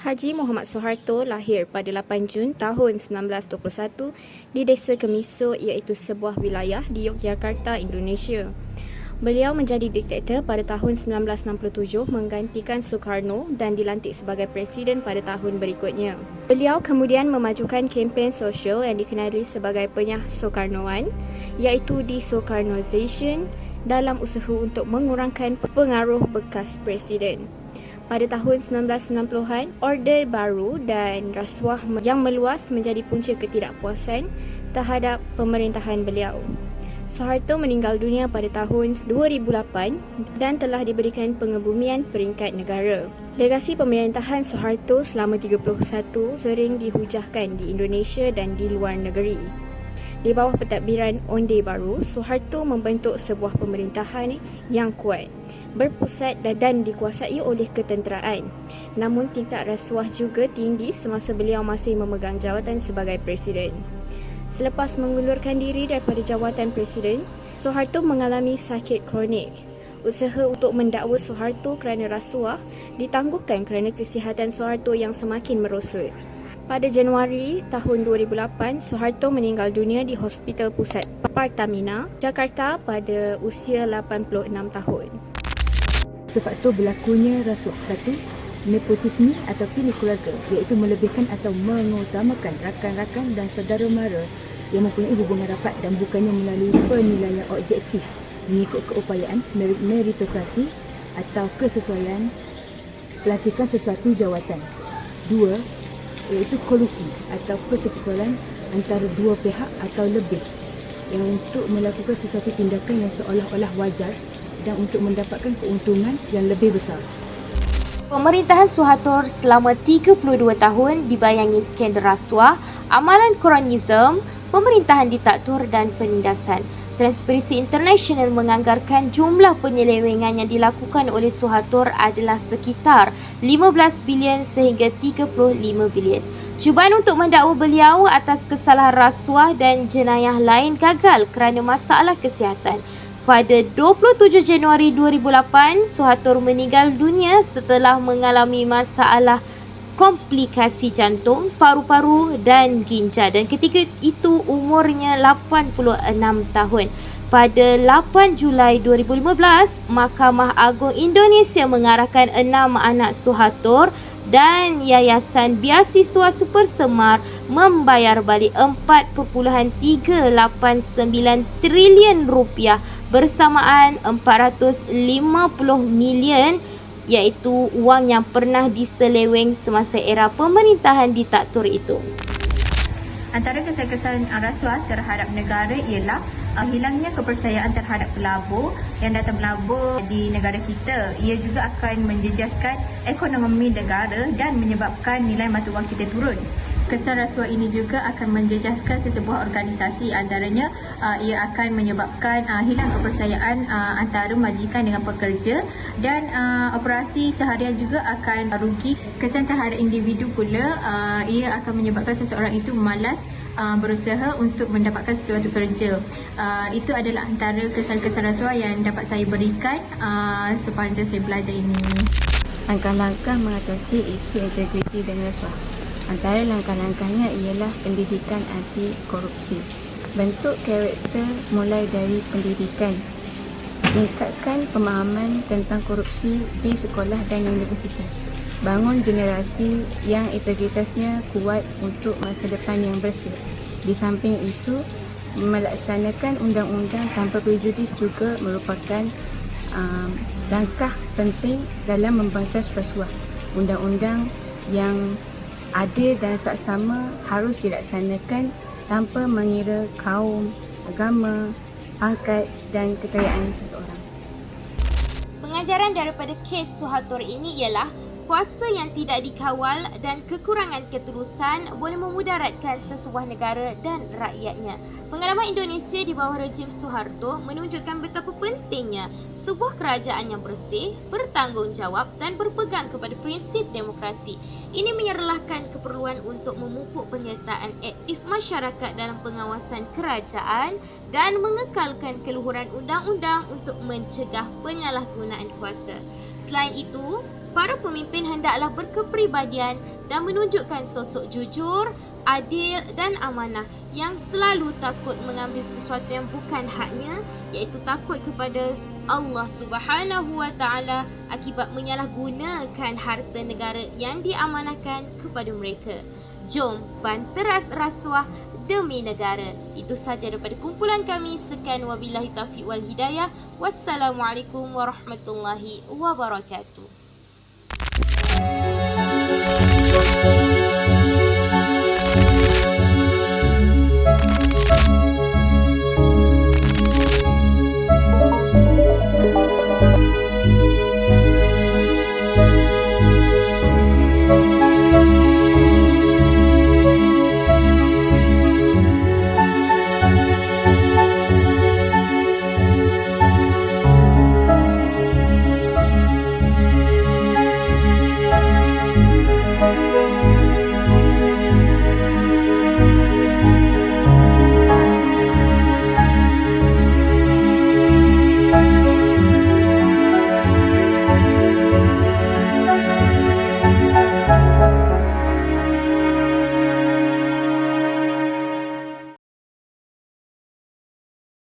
Haji Muhammad Soeharto lahir pada 8 Jun tahun 1921 di Desa Kemiso, iaitu sebuah wilayah di Yogyakarta, Indonesia. Beliau menjadi diktator pada tahun 1967 menggantikan Sukarno dan dilantik sebagai presiden pada tahun berikutnya. Beliau kemudian memajukan kempen sosial yang dikenali sebagai Penyah Soekarnoan, iaitu Desoekarnoization, dalam usaha untuk mengurangkan pengaruh bekas presiden. Pada tahun 1990-an, Orde Baru dan rasuah yang meluas menjadi punca ketidakpuasan terhadap pemerintahan beliau. Soeharto meninggal dunia pada tahun 2008 dan telah diberikan pengebumian peringkat negara. Legasi pemerintahan Soeharto selama 31 sering dihujahkan di Indonesia dan di luar negeri. Di bawah pentadbiran Orde Baru, Soeharto membentuk sebuah pemerintahan yang kuat, berpusat dan dikuasai oleh ketenteraan. Namun tingkat rasuah juga tinggi semasa beliau masih memegang jawatan sebagai presiden. Selepas mengundurkan diri daripada jawatan presiden, Soeharto mengalami sakit kronik. Usaha untuk mendakwa Soeharto kerana rasuah ditangguhkan kerana kesihatan Soeharto yang semakin merosot. Pada Januari tahun 2008, Soeharto meninggal dunia di Hospital Pusat Partamina, Jakarta pada usia 86 tahun. Faktor berlakunya rasuah. 1. Nepotisme atau pilih keluarga, iaitu melebihkan atau mengutamakan rakan-rakan dan saudara mara yang mempunyai hubungan rapat dan bukannya melalui penilaian objektif mengikut keupayaan, meritokrasi atau kesesuaian pelantikan sesuatu jawatan. 2. Iaitu kolusi atau persekutuan antara dua pihak atau lebih yang untuk melakukan sesuatu tindakan yang seolah-olah wajar dan untuk mendapatkan keuntungan yang lebih besar. Pemerintahan Soeharto selama 32 tahun dibayangi skandal rasuah, amalan Komunisme, pemerintahan diktator dan penindasan. Transparency International menganggarkan jumlah penyelewengan yang dilakukan oleh Soeharto adalah sekitar 15 bilion sehingga 35 bilion. Cubaan untuk mendakwa beliau atas kesalahan rasuah dan jenayah lain gagal kerana masalah kesihatan. Pada 27 Januari 2008, Soeharto meninggal dunia setelah mengalami masalah komplikasi jantung, paru-paru dan ginjal, dan ketika itu umurnya 86 tahun. Pada 8 Julai 2015, Mahkamah Agung Indonesia mengarahkan 6 anak Soeharto dan Yayasan Beasiswa Super Semar membayar balik 4.389 trilion rupiah bersamaan 450 milion, iaitu wang yang pernah diseleweng semasa era pemerintahan diktator itu. Antara kesan-kesan rasuah terhadap negara ialah hilangnya kepercayaan terhadap pelabur yang datang melabur di negara kita. Ia juga akan menjejaskan ekonomi negara dan menyebabkan nilai mata wang kita turun. Kesan rasuah ini juga akan menjejaskan sesebuah organisasi, antaranya ia akan menyebabkan hilang kepercayaan antara majikan dengan pekerja, dan operasi seharian juga akan rugi. Kesan terhadap individu pula, ia akan menyebabkan seseorang itu malas berusaha untuk mendapatkan sesuatu kerja. Itu adalah antara kesan-kesan rasuah yang dapat saya berikan sepanjang saya belajar ini. Langkah-langkah mengatasi isu integriti dan rasuah. Antara langkah-langkahnya ialah pendidikan anti korupsi. Bentuk karakter mulai dari pendidikan. Tingkatkan pemahaman tentang korupsi di sekolah dan universitas. Bangun generasi yang integritasnya kuat untuk masa depan yang bersih. Di samping itu, melaksanakan undang-undang tanpa prejudis juga merupakan langkah penting dalam memberantas rasuah. Undang-undang yang adil dan saksama harus dilaksanakan tanpa mengira kaum, agama, pangkat dan kekayaan seseorang. Pengajaran daripada kes Soeharto ini ialah kuasa yang tidak dikawal dan kekurangan ketulusan boleh memudaratkan sesebuah negara dan rakyatnya. Pengalaman Indonesia di bawah rejim Soeharto menunjukkan betapa pentingnya sebuah kerajaan yang bersih, bertanggungjawab dan berpegang kepada prinsip demokrasi. Ini menyerlahkan keperluan untuk memupuk penyertaan aktif masyarakat dalam pengawasan kerajaan dan mengekalkan keluhuran undang-undang untuk mencegah penyalahgunaan kuasa. Selain itu, para pemimpin hendaklah berkepribadian dan menunjukkan sosok jujur, adil dan amanah yang selalu takut mengambil sesuatu yang bukan haknya, iaitu takut kepada Allah Subhanahu wa taala akibat menyalahgunakan harta negara yang diamanahkan kepada mereka. Jom banteras rasuah demi negara. Itu sahaja daripada kumpulan kami. Sekian, wabillahi taufiq wal hidayah. Wassalamualaikum warahmatullahi wabarakatuh.